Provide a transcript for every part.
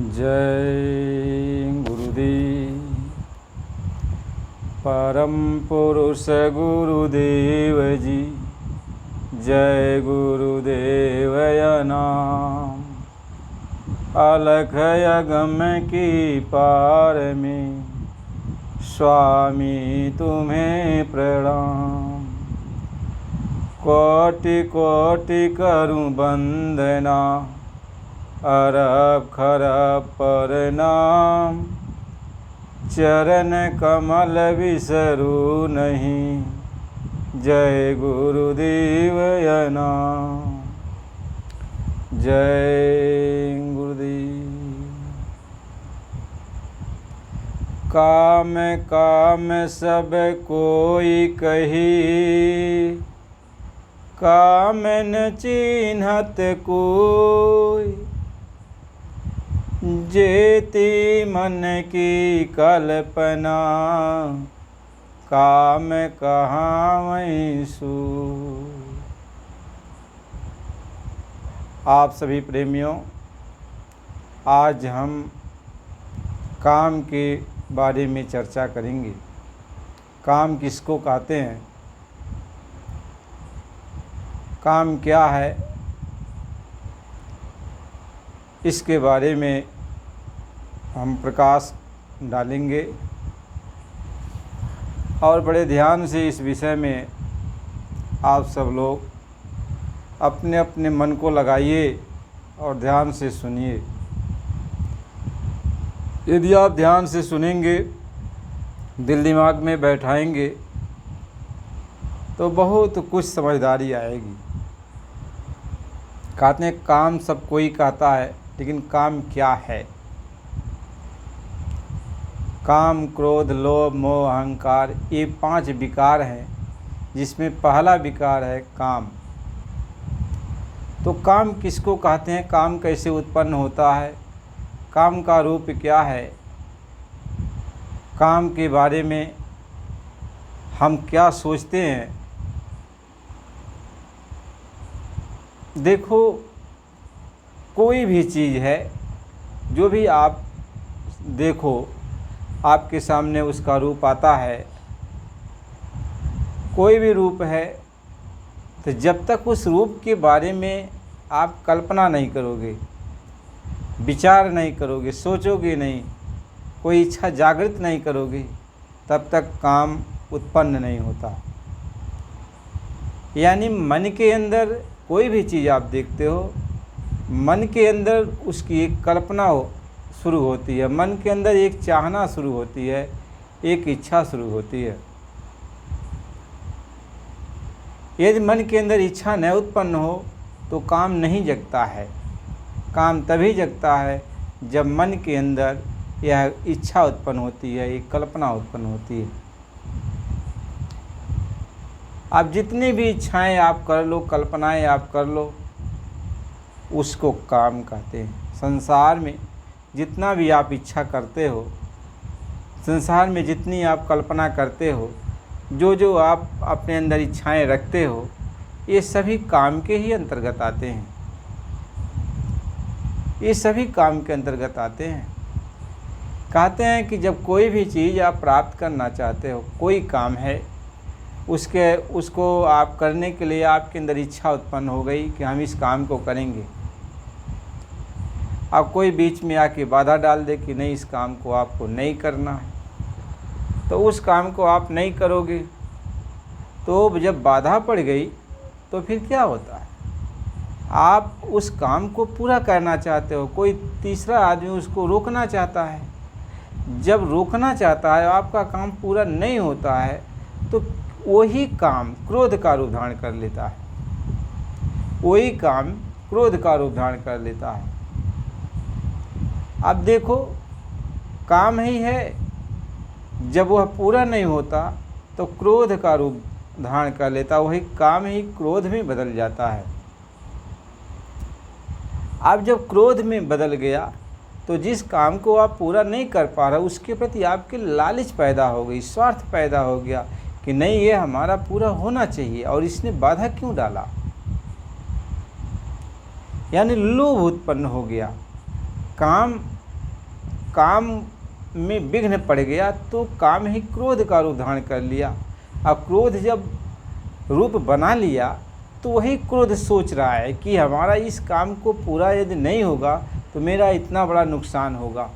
जय गुरुदेव। परम पुरुष गुरुदेव जी, जय गुरुदेव नाम। अलख अगम की पार में स्वामी तुम्हें प्रणाम। कोटि कोटि करूं वंदना, अरब खरब प्रणाम। चरण कमल विसरू नहीं, जय गुरुदेव नाम। जय गुरुदेव। काम काम सब कोई कही, काम न चिन्हत कोई। जेती मन की कल्पना, काम कहाँ वहीं सो। आप सभी प्रेमियों, आज हम काम के बारे में चर्चा करेंगे। काम किसको कहते हैं, काम क्या है, इसके बारे में हम प्रकाश डालेंगे और बड़े ध्यान से इस विषय में आप सब लोग अपने अपने मन को लगाइए और ध्यान से सुनिए। यदि आप ध्यान से सुनेंगे, दिल दिमाग में बैठाएंगे तो बहुत कुछ समझदारी आएगी। कहते हैं काम सब कोई कहता है, लेकिन काम क्या है। काम, क्रोध, लोभ, मोह, अहंकार, ये 5 विकार हैं, जिसमें पहला विकार है काम। तो काम किसको कहते हैं, काम कैसे उत्पन्न होता है, काम का रूप क्या है, काम के बारे में हम क्या सोचते हैं। देखो, कोई भी चीज़ है, जो भी आप देखो, आपके सामने उसका रूप आता है। कोई भी रूप है, तो जब तक उस रूप के बारे में आप कल्पना नहीं करोगे, विचार नहीं करोगे, सोचोगे नहीं, कोई इच्छा जागृत नहीं करोगे, तब तक काम उत्पन्न नहीं होता। यानी मन के अंदर कोई भी चीज़ आप देखते हो, मन के अंदर उसकी एक कल्पना शुरू होती है, मन के अंदर एक चाहना शुरू होती है, एक इच्छा शुरू होती है। यदि मन के अंदर इच्छा न उत्पन्न हो तो काम नहीं जगता है। काम तभी जगता है जब मन के अंदर यह इच्छा उत्पन्न होती है, एक कल्पना उत्पन्न होती है। आप जितनी भी इच्छाएं आप कर लो, कल्पनाएं आप कर लो, उसको काम कहते हैं। संसार में जितना भी आप इच्छा करते हो, संसार में जितनी आप कल्पना करते हो, जो आप अपने अंदर इच्छाएं रखते हो, ये सभी काम के ही अंतर्गत आते हैं। ये सभी काम के अंतर्गत आते हैं। कहते हैं कि जब कोई भी चीज़ आप प्राप्त करना चाहते हो, कोई काम है, उसको आप करने के लिए आपके अंदर इच्छा उत्पन्न हो गई कि हम इस काम को करेंगे। अब कोई बीच में आके बाधा डाल दे कि नहीं, इस काम को आपको नहीं करना है, तो उस काम को आप नहीं करोगे। तो जब बाधा पड़ गई तो फिर क्या होता है, आप उस काम को पूरा करना चाहते हो, कोई तीसरा आदमी उसको रोकना चाहता है। जब रोकना चाहता है, आपका काम पूरा नहीं होता है, तो वही काम क्रोध का रूप धारण कर लेता है। वही काम क्रोध का रूप धारण कर लेता है। अब देखो, काम ही है, जब वह पूरा नहीं होता तो क्रोध का रूप धारण कर लेता, वही काम ही क्रोध में बदल जाता है। अब जब क्रोध में बदल गया तो जिस काम को आप पूरा नहीं कर पा रहे, उसके प्रति आपके लालच पैदा हो गई, स्वार्थ पैदा हो गया कि नहीं, ये हमारा पूरा होना चाहिए और इसने बाधा क्यों डाला। यानी लोभ उत्पन्न हो गया। काम काम में विघ्न पड़ गया तो काम ही क्रोध का रूप धारण कर लिया। अब क्रोध जब रूप बना लिया तो वही क्रोध सोच रहा है कि हमारा इस काम को पूरा यदि नहीं होगा तो मेरा इतना बड़ा नुकसान होगा,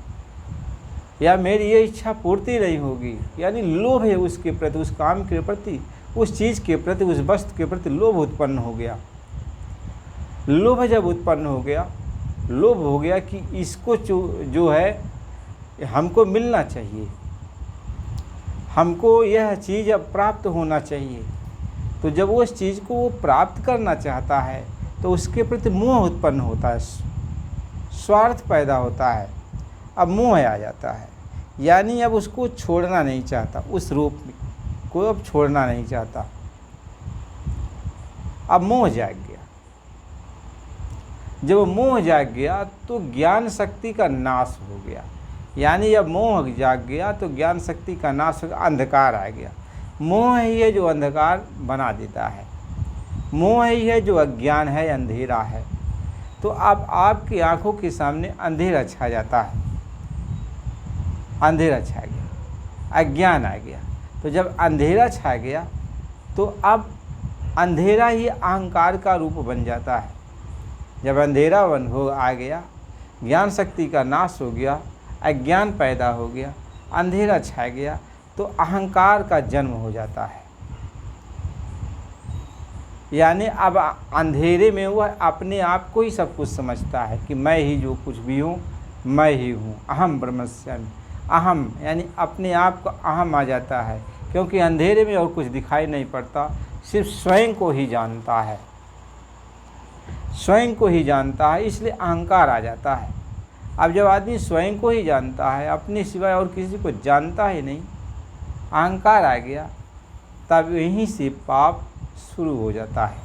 या मेरी ये इच्छा पूर्ति नहीं होगी। यानी लोभ है उसके प्रति, उस काम के प्रति, उस चीज़ के प्रति, उस वस्तु के प्रति लोभ उत्पन्न हो गया। लोभ जब उत्पन्न हो गया, लोभ हो गया कि इसको जो है हमको मिलना चाहिए, हमको यह चीज़ अब प्राप्त होना चाहिए। तो जब वो उस चीज़ को वो प्राप्त करना चाहता है तो उसके प्रति मोह उत्पन्न होता है, स्वार्थ पैदा होता है, अब मोह आ जाता है। यानी अब उसको छोड़ना नहीं चाहता, उस रूप को अब छोड़ना नहीं चाहता, अब मोह जाग गया। जब मोह जाग गया तो ज्ञान शक्ति का नाश हो गया। यानी जब मोह जाग गया तो ज्ञान शक्ति का नाश हो गया, अंधकार आ गया। मोह ही है जो अंधकार बना देता है, मोह ही है जो अज्ञान है, अंधेरा है। तो अब आपकी आंखों के सामने अंधेरा छा जाता है, अंधेरा छा गया, अज्ञान आ गया। तो जब अंधेरा छा गया तो अब अंधेरा ही अहंकार का रूप बन जाता है। जब अंधेरा आ गया, ज्ञान शक्ति का नाश हो गया, अज्ञान पैदा हो गया, अंधेरा छा गया, तो अहंकार का जन्म हो जाता है। यानी अब अंधेरे में वह अपने आप को ही सब कुछ समझता है कि मैं ही जो कुछ भी हूँ, मैं ही हूँ। अहम ब्रह्मस्यामि, अहम यानी अपने आप को अहम आ जाता है, क्योंकि अंधेरे में और कुछ दिखाई नहीं पड़ता, सिर्फ स्वयं को ही जानता है, स्वयं को ही जानता है, इसलिए अहंकार आ जाता है। अब जब आदमी स्वयं को ही जानता है, अपने सिवाय और किसी को जानता ही नहीं, अहंकार आ गया, तब यहीं से पाप शुरू हो जाता है,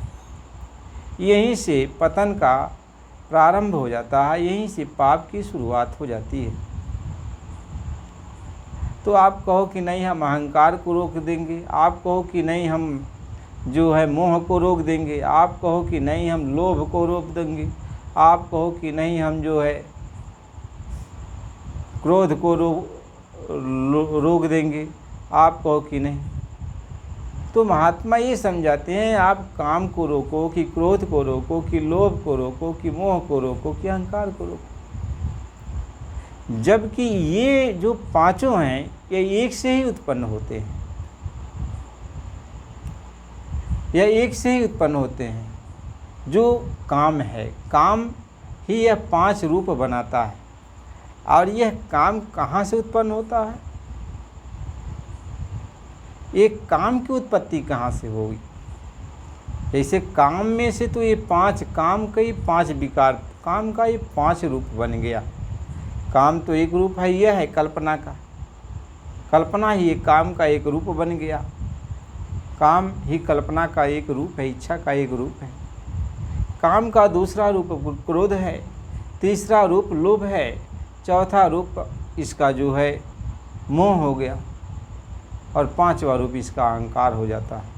यहीं से पतन का प्रारंभ हो जाता है, यहीं से पाप की शुरुआत हो जाती है। तो आप कहो कि नहीं हम अहंकार को रोक देंगे, आप कहो कि नहीं हम जो है मोह को रोक देंगे, आप कहो कि नहीं हम लोभ को रोक देंगे, आप कहो कि नहीं हम जो है क्रोध को रोक देंगे, आप कहो कि नहीं। तो महात्मा ये समझाते हैं आप काम को रोको, कि क्रोध को रोको, कि लोभ को रोको, कि मोह को रोको, कि अहंकार को रोको। जबकि ये जो पांचों हैं ये एक से ही उत्पन्न होते हैं, यह एक से ही उत्पन्न होते हैं। जो काम है, काम ही यह पांच रूप बनाता है। और यह काम कहाँ से उत्पन्न होता है? एक काम की उत्पत्ति कहाँ से होगी? जैसे काम में से तो ये पांच काम का ही पांच विकार, काम का ये पांच रूप बन गया। काम तो एक रूप है, यह है कल्पना का, कल्पना ही एक काम का एक रूप बन गया। काम ही कल्पना का एक रूप है, इच्छा का एक रूप है। काम का दूसरा रूप क्रोध है, तीसरा रूप लोभ है, चौथा रूप इसका जो है मोह हो गया, और पांचवा रूप इसका अहंकार हो जाता है।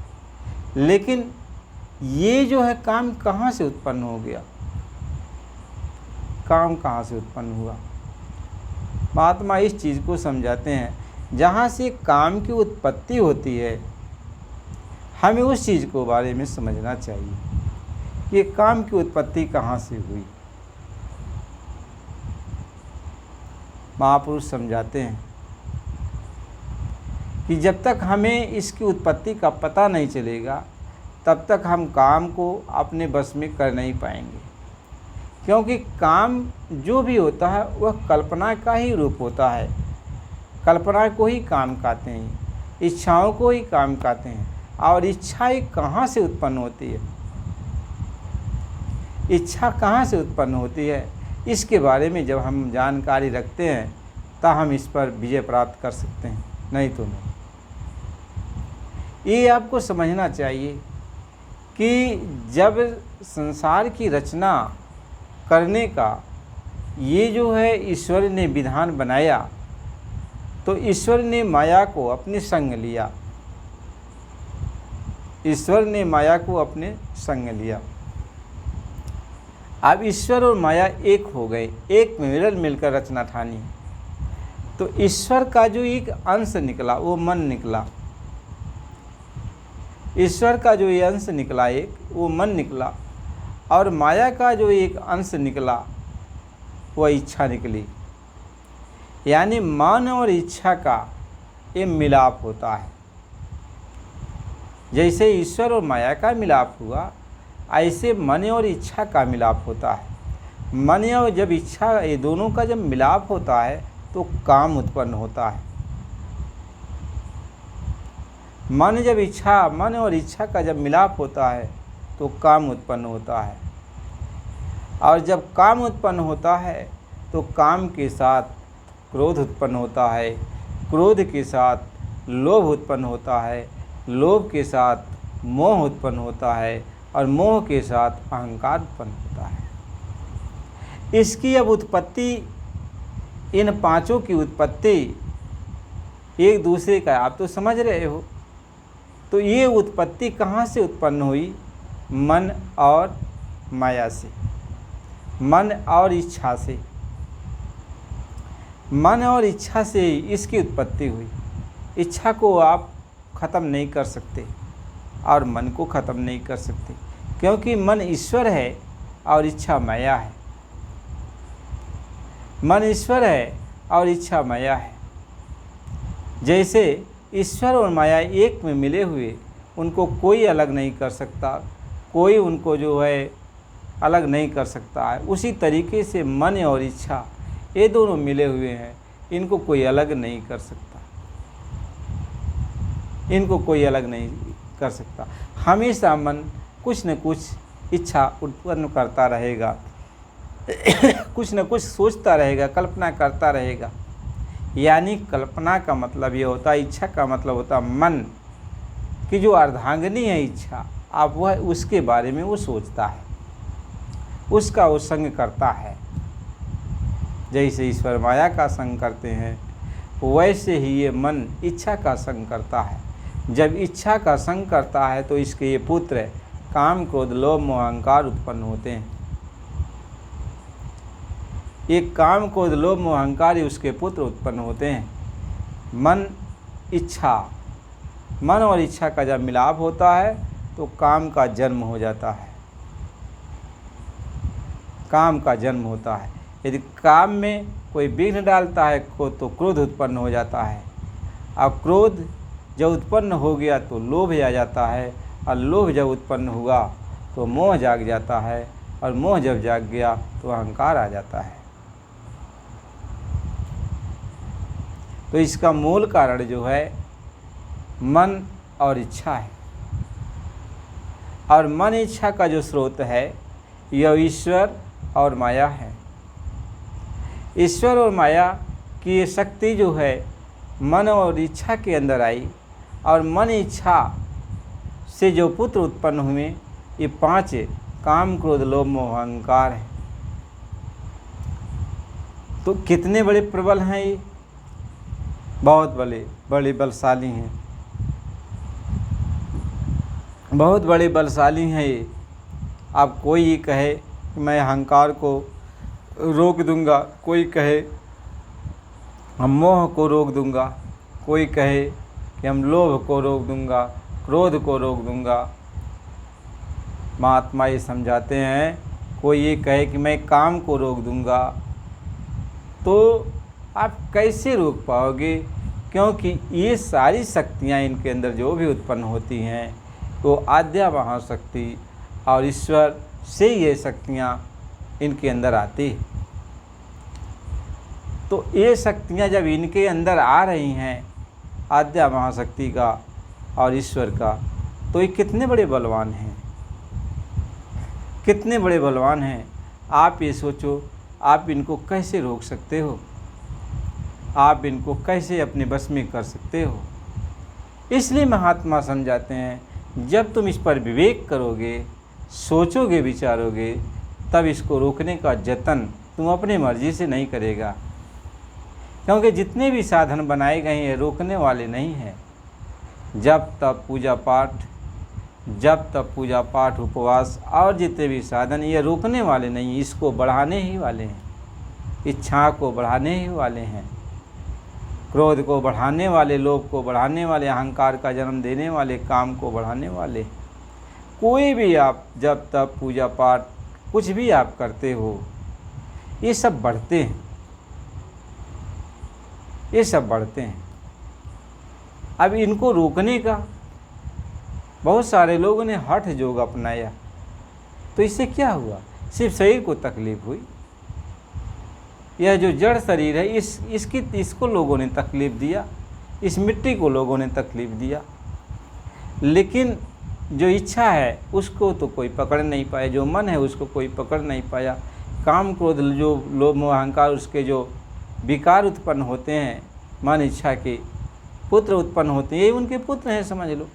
लेकिन ये जो है काम कहाँ से उत्पन्न हो गया? काम कहाँ से उत्पन्न हुआ? महात्मा इस चीज़ को समझाते हैं, जहाँ से काम की उत्पत्ति होती है हमें उस चीज़ को बारे में समझना चाहिए कि काम की उत्पत्ति कहाँ से हुई। महापुरुष समझाते हैं कि जब तक हमें इसकी उत्पत्ति का पता नहीं चलेगा तब तक हम काम को अपने बस में कर नहीं पाएंगे, क्योंकि काम जो भी होता है वह कल्पना का ही रूप होता है। कल्पना को ही काम कहते हैं, इच्छाओं को ही काम कहते हैं। और इच्छाएं कहाँ से उत्पन्न होती है, इच्छा कहाँ से उत्पन्न होती है, इसके बारे में जब हम जानकारी रखते हैं तब हम इस पर विजय प्राप्त कर सकते हैं, नहीं तो नहीं। ये आपको समझना चाहिए कि जब संसार की रचना करने का ये जो है ईश्वर ने विधान बनाया, तो ईश्वर ने माया को अपने संग लिया, ईश्वर ने माया को अपने संग लिया। अब ईश्वर और माया एक हो गए, एक मिलकर रचना ठानी। तो ईश्वर का जो एक अंश निकला वो मन निकला, ईश्वर का जो ये अंश निकला एक वो मन निकला, और माया का जो एक अंश निकला वह इच्छा निकली। यानी मन और इच्छा का ये मिलाप होता है। जैसे ईश्वर और माया का मिलाप हुआ, ऐसे मन और इच्छा का मिलाप होता है। मन और जब इच्छा, ये दोनों का जब मिलाप होता है तो काम उत्पन्न होता है। मन और इच्छा का जब मिलाप होता है तो काम उत्पन्न होता है, और जब काम उत्पन्न होता है तो काम के साथ क्रोध उत्पन्न होता है, क्रोध के साथ लोभ उत्पन्न होता है, लोभ के साथ मोह उत्पन्न होता है, और मोह के साथ अहंकार उत्पन्न होता है। इसकी अब उत्पत्ति, इन पांचों की उत्पत्ति एक दूसरे का, आप तो समझ रहे हो। तो ये उत्पत्ति कहाँ से उत्पन्न हुई? मन और माया से, मन और इच्छा से। मन और इच्छा से इसकी उत्पत्ति हुई। इच्छा को आप ख़त्म नहीं कर सकते और मन को ख़त्म नहीं कर सकते, क्योंकि मन ईश्वर है और इच्छा माया है। मन ईश्वर है और इच्छा माया है। जैसे ईश्वर और माया एक में मिले हुए, उनको कोई अलग नहीं कर सकता, कोई उनको जो है अलग नहीं कर सकता है, उसी तरीके से मन और इच्छा ये दोनों मिले हुए हैं, इनको कोई अलग नहीं कर सकता, इनको कोई अलग नहीं कर सकता। हमेशा मन कुछ न कुछ इच्छा उत्पन्न करता रहेगा, कुछ न कुछ सोचता रहेगा, कल्पना करता रहेगा। यानी कल्पना का मतलब ये होता है, इच्छा का मतलब होता है मन की जो अर्धांगिनी है इच्छा, अब वह उसके बारे में वो सोचता है, उसका वो संग करता है। जैसे ईश्वर माया का संग करते हैं, वैसे ही ये मन इच्छा का संग करता है। जब इच्छा का संग करता है तो इसके ये पुत्र काम, क्रोध, लोभ, मोह, अहंकार उत्पन्न होते हैं। ये काम, क्रोध, लोभ, मोह, अहंकार ही उसके पुत्र उत्पन्न होते हैं। मन और इच्छा का जब मिलाप होता है तो काम का जन्म हो जाता है, काम का जन्म होता है। यदि काम में कोई विघ्न डालता है तो क्रोध उत्पन्न हो जाता है, और क्रोध जब उत्पन्न हो गया तो लोभ आ जाता है, और लोभ जब उत्पन्न हुआ तो मोह जाग जाता है, और मोह जब जाग गया तो अहंकार आ जाता है। तो इसका मूल कारण जो है मन और इच्छा है, और मन इच्छा का जो स्रोत है यह ईश्वर और माया है। ईश्वर और माया की ये शक्ति जो है मन और इच्छा के अंदर आई, और मन इच्छा से जो पुत्र उत्पन्न हुए ये पांच काम, क्रोध, लोभ, मोह, अहंकार हैं। तो कितने बड़े प्रबल हैं ये, बहुत बड़े बलशाली हैं, बहुत बड़े बलशाली हैं ये। अब कोई ये कहे कि मैं अहंकार को रोक दूंगा, कोई कहे हम मोह को रोक दूंगा, कोई कहे कि हम लोभ को रोक दूंगा, क्रोध को रोक दूंगा। महात्मा ये समझाते हैं, कोई ये कहे कि मैं काम को रोक दूंगा, तो आप कैसे रोक पाओगे? क्योंकि ये सारी शक्तियाँ इनके अंदर जो भी उत्पन्न होती हैं वो आद्या महाशक्ति और ईश्वर से ये शक्तियाँ इनके अंदर आती हैं। तो ये शक्तियाँ जब इनके अंदर आ रही हैं, आद्या महाशक्ति का और ईश्वर का, तो ये कितने बड़े बलवान हैं, कितने बड़े बलवान हैं। आप ये सोचो, आप इनको कैसे रोक सकते हो? आप इनको कैसे अपने बस में कर सकते हो? इसलिए महात्मा समझाते हैं, जब तुम इस पर विवेक करोगे, सोचोगे, विचारोगे, तब इसको रोकने का जतन तुम अपनी मर्जी से नहीं करेगा। क्योंकि जितने भी साधन बनाए गए हैं रोकने वाले नहीं हैं। जब तब पूजा पाठ, उपवास और जितने भी साधन ये रोकने वाले नहीं, इसको बढ़ाने ही वाले हैं, इच्छा को बढ़ाने ही वाले हैं। क्रोध को बढ़ाने वाले, लोभ को बढ़ाने वाले, अहंकार का जन्म देने वाले, काम को बढ़ाने वाले। कोई भी आप जब तब पूजा पाठ कुछ भी आप करते हो, ये सब बढ़ते हैं, ये सब बढ़ते हैं। अब इनको रोकने का बहुत सारे लोगों ने हठ योग अपनाया, तो इससे क्या हुआ? सिर्फ शरीर को तकलीफ हुई। यह जो जड़ शरीर है इसको लोगों ने तकलीफ दिया, इस मिट्टी को लोगों ने तकलीफ दिया, लेकिन जो इच्छा है उसको तो कोई पकड़ नहीं पाया, जो मन है उसको कोई पकड़ नहीं पाया। काम क्रोध जो लोभ मोह अहंकार, उसके जो विकार उत्पन्न होते हैं, मन इच्छा के पुत्र उत्पन्न होते हैं, ये उनके पुत्र हैं समझ लो।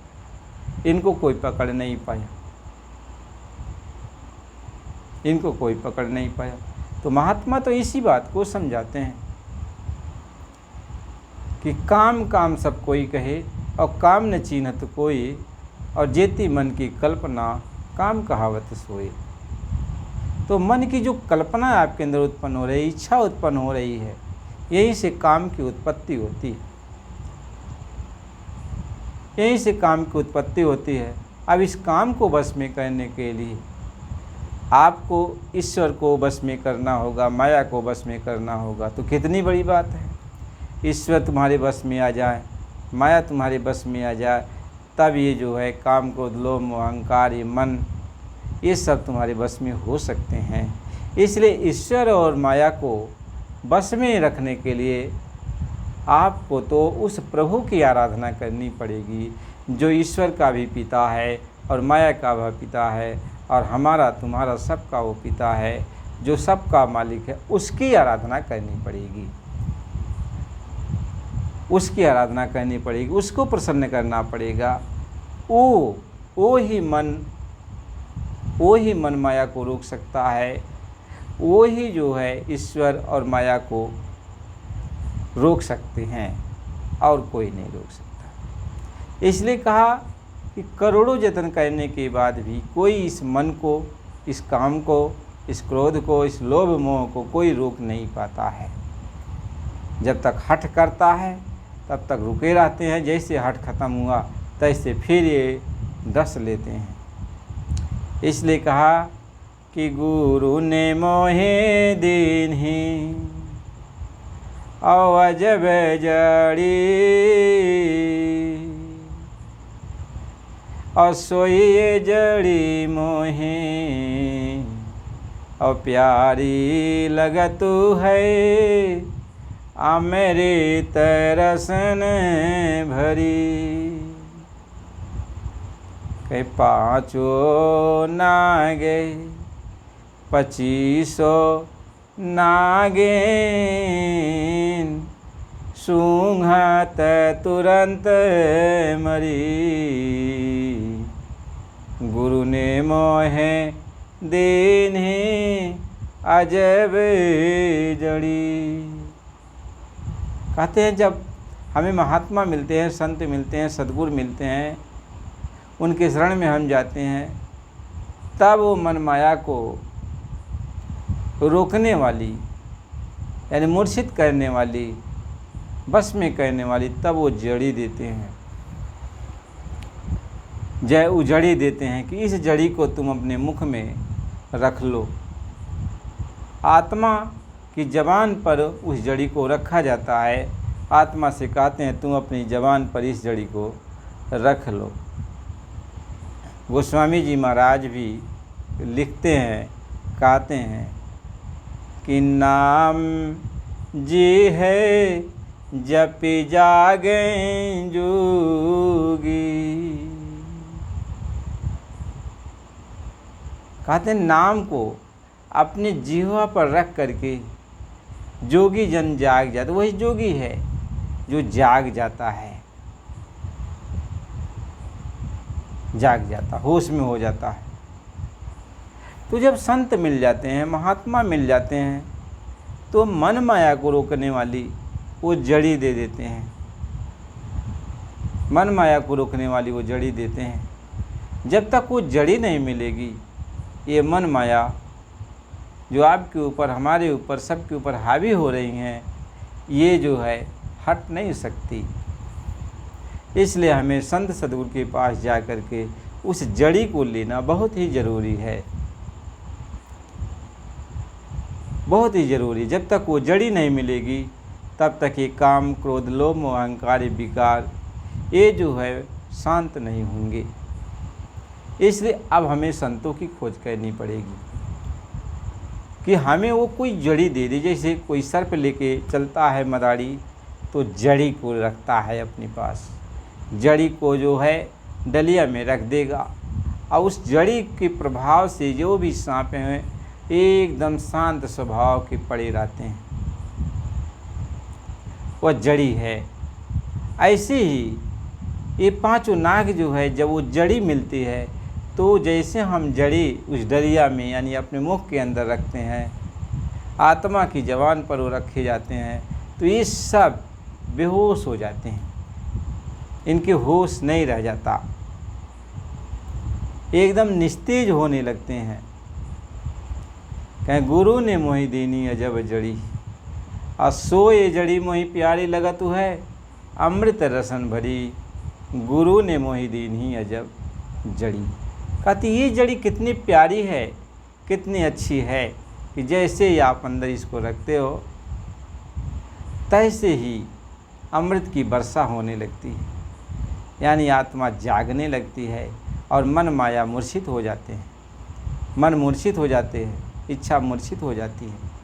इनको कोई पकड़ नहीं पाया, इनको कोई पकड़ नहीं पाया। तो महात्मा तो इसी बात को समझाते हैं कि काम काम सब कोई कहे और काम न चीन्हत कोई, और जेती मन की कल्पना काम कहावत सोए। तो मन की जो कल्पना आपके अंदर उत्पन्न हो रही है, इच्छा उत्पन्न हो रही है, यहीं से काम की उत्पत्ति होती है, यहीं से काम की उत्पत्ति होती है। अब इस काम को बस में करने के लिए आपको ईश्वर को बस में करना होगा, माया को बस में करना होगा। तो कितनी बड़ी बात है, ईश्वर तुम्हारे बस में आ जाए, माया तुम्हारे बस में आ जाए, तब ये जो है काम क्रोध लोभ मोह अहंकार, ये मन, ये सब तुम्हारे बस में हो सकते हैं। इसलिए ईश्वर और माया को बस में रखने के लिए आपको तो उस प्रभु की आराधना करनी पड़ेगी, जो ईश्वर का भी पिता है और माया का भी पिता है, और हमारा तुम्हारा सबका वो पिता है, जो सबका मालिक है। उसकी आराधना करनी पड़ेगी, उसकी आराधना करनी पड़ेगी, उसको प्रसन्न करना पड़ेगा। वो ही मन माया को रोक सकता है, वो ही जो है ईश्वर और माया को रोक सकते हैं, और कोई नहीं रोक सकता। इसलिए कहा कि करोड़ों यत्न करने के बाद भी कोई इस मन को, इस काम को, इस क्रोध को, इस लोभ मोह को कोई रोक नहीं पाता है। जब तक हठ करता है तब तक रुके रहते हैं, जैसे हठ खत्म हुआ तैसे फिर ये डस लेते हैं। इसलिए कहा कि गुरु ने मोहे दीन्ही और अजब जड़ी, और सोई जड़ी मोहे और प्यारी लगतु है, अमृत रसन भरी। कहीं 5 नागे 25 नागिन, सूंघत तुरंत मरी, गुरु ने मोहे दीन्ही अजब जड़ी। कहते हैं जब हमें महात्मा मिलते हैं, संत मिलते हैं, सद्गुरु मिलते हैं, उनके शरण में हम जाते हैं, तब वो मन माया को रोकने वाली, यानी मूर्छित करने वाली, बस में करने वाली, तब वो जड़ी देते हैं, उजड़ी देते हैं कि इस जड़ी को तुम अपने मुख में रख लो। आत्मा की ज़बान पर उस जड़ी को रखा जाता है। आत्मा से कहते हैं तुम अपनी ज़बान पर इस जड़ी को रख लो। गोस्वामी जी महाराज भी लिखते हैं, कहते हैं कि नाम जी है जपि जागे जोगी। कहते हैं नाम को अपने जीवा पर रख करके जोगी जन जाग जाता। वही जोगी है जो जाग जाता है, जाग जाता, होश में हो जाता है। तो जब संत मिल जाते हैं, महात्मा मिल जाते हैं, तो मन माया को रोकने वाली वो जड़ी दे देते हैं, मन माया को रोकने वाली वो जड़ी देते हैं। जब तक वो जड़ी नहीं मिलेगी, ये मन माया जो आपके ऊपर, हमारे ऊपर, सबके ऊपर हावी हो रही हैं, ये जो है हट नहीं सकती। इसलिए हमें संत सद्गुरु के पास जा कर के उस जड़ी को लेना बहुत ही ज़रूरी है, बहुत ही ज़रूरी। जब तक वो जड़ी नहीं मिलेगी तब तक ये काम, क्रोध, लोभ, मोह, अहंकार, विकार ये जो है शांत नहीं होंगे। इसलिए अब हमें संतों की खोज करनी पड़ेगी कि हमें वो कोई जड़ी दे दे। जैसे कोई सर्प लेके चलता है मदारी, तो जड़ी को रखता है अपने पास, जड़ी को जो है डलिया में रख देगा, और उस जड़ी के प्रभाव से जो भी सांप हैं एकदम शांत स्वभाव के पड़े रहते हैं। वह जड़ी है। ऐसे ही ये पांचों नाग जो है, जब वो जड़ी मिलती है तो जैसे हम जड़ी उस डलिया में यानी अपने मुख के अंदर रखते हैं, आत्मा की जबान पर वो रखे जाते हैं, तो ये सब बेहोश हो जाते हैं, इनके होश नहीं रह जाता, एकदम निस्तेज होने लगते हैं। कहें गुरु ने मोहि दीनी अजब जड़ी, और सो ये जड़ी मोहि प्यारी लगत है, अमृत रसन भरी, गुरु ने मोहि दीनी अजब जड़ी। कहती ये जड़ी कितनी प्यारी है, कितनी अच्छी है कि जैसे ही आप अंदर इसको रखते हो तैसे ही अमृत की वर्षा होने लगती है, यानी आत्मा जागने लगती है और मन माया मूर्छित हो जाते हैं, मन मूर्छित हो जाते हैं, इच्छा मूर्छित हो जाती है।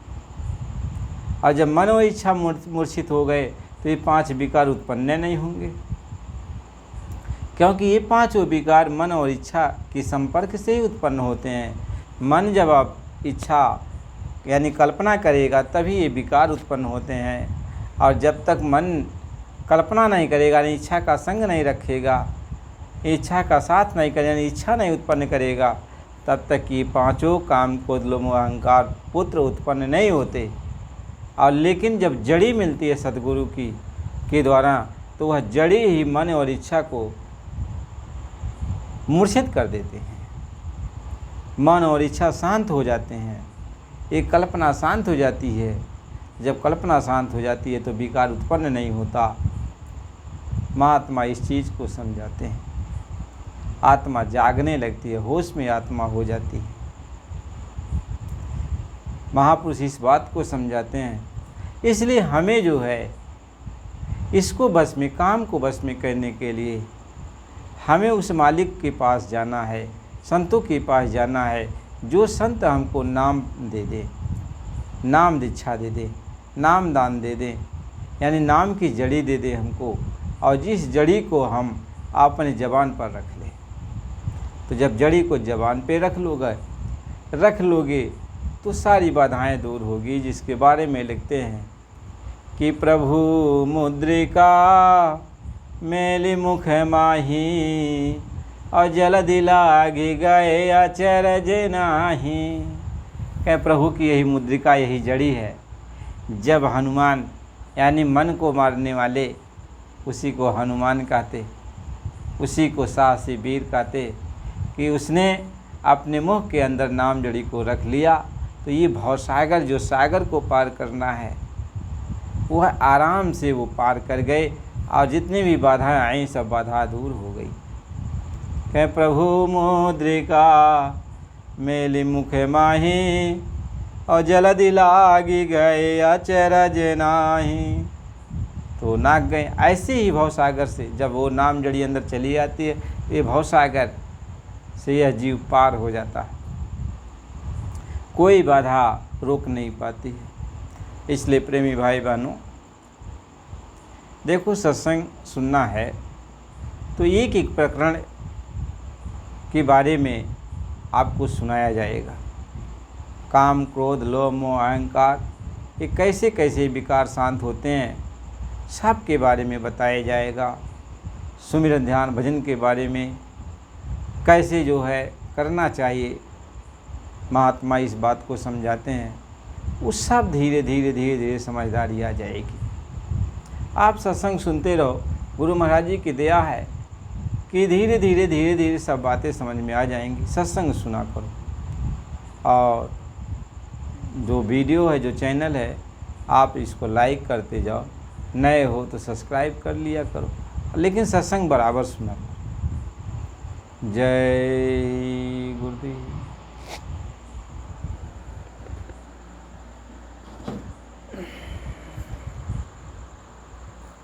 और जब मन और इच्छा मूर्छित हो गए तो ये पांच विकार उत्पन्न नहीं होंगे, क्योंकि ये पांचों विकार मन और इच्छा के संपर्क से ही उत्पन्न होते हैं। मन जब आप इच्छा यानी कल्पना करेगा तभी ये विकार उत्पन्न होते हैं, और जब तक मन कल्पना नहीं करेगा, यानी इच्छा का संग नहीं रखेगा, इच्छा का साथ नहीं करेगा, यानी इच्छा नहीं उत्पन्न करेगा, तब तक ये पांचों काम, क्रोध, लोभ, मोह, अहंकार, पुत्र उत्पन्न नहीं होते। और लेकिन जब जड़ी मिलती है सद्गुरु की के द्वारा, तो वह जड़ी ही मन और इच्छा को मूर्छित कर देते हैं, मन और इच्छा शांत हो जाते हैं, एक कल्पना शांत हो जाती है। जब कल्पना शांत हो जाती है तो विकार उत्पन्न नहीं होता। महात्मा इस चीज़ को समझाते हैं, आत्मा जागने लगती है, होश में आत्मा हो जाती है। महापुरुष इस बात को समझाते हैं। इसलिए हमें जो है इसको बस में, काम को बस में करने के लिए हमें उस मालिक के पास जाना है, संतों के पास जाना है, जो संत हमको नाम दे दे, नाम दीक्षा दे दे, नाम दान दे दे, यानी नाम की जड़ी दे दे हमको, और जिस जड़ी को हम अपने ज़बान पर रख लें। तो जब जड़ी को ज़बान पे रख लोगे तो सारी बाधाएं दूर होगी, जिसके बारे में लिखते हैं कि प्रभु मुद्रिका मेली मुख माही, और जल्दी लागी गए अचरज नाही। कह प्रभु की यही मुद्रिका, यही जड़ी है। जब हनुमान यानी मन को मारने वाले, उसी को हनुमान कहते, उसी को साहसी वीर कहते, कि उसने अपने मुख के अंदर नाम जड़ी को रख लिया, तो ये भवसागर, जो सागर को पार करना है, वह आराम से वो पार कर गए, और जितनी भी बाधाएं आई सब बाधा दूर हो गई। कह प्रभु मुद्रिका मेली मुख माही, और जल्दी लागी गए अचरज नाही। तो नाग गए। ऐसे ही भवसागर से जब वो नाम जड़ी अंदर चली आती है, ये भवसागर से यह जीव पार हो जाता है, कोई बाधा रोक नहीं पाती है। इसलिए प्रेमी भाई बहनों, देखो सत्संग सुनना है तो एक एक प्रकरण के बारे में आपको सुनाया जाएगा। काम, क्रोध, लोभ, मोह, अहंकार, ये कैसे कैसे विकार शांत होते हैं, सब के बारे में बताया जाएगा। सुमिरन, ध्यान, भजन के बारे में कैसे जो है करना चाहिए, महात्मा इस बात को समझाते हैं। वो सब धीरे धीरे समझदारी आ जाएगी। आप सत्संग सुनते रहो, गुरु महाराज जी की दया है कि धीरे धीरे सब बातें समझ में आ जाएंगी। सत्संग सुना करो, और जो वीडियो है, जो चैनल है, आप इसको लाइक करते जाओ, नए हो तो सब्सक्राइब कर लिया करो, लेकिन सत्संग बराबर सुना करो। जय